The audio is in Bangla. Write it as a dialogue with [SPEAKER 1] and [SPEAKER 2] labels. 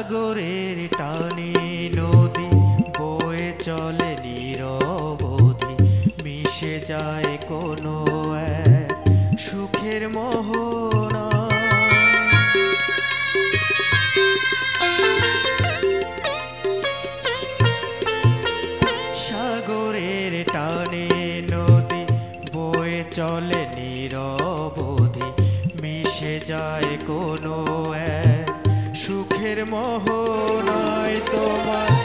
[SPEAKER 1] সাগরের টানে নদী বয়ে চলে নিরবধি, মিশে যায় কোনো এক সুখের মোহনা। সাগরের টানে নদী বয়ে চলে নিরবধি, মিশে যায় কোনো এক সুখের মোহনায়। তোমার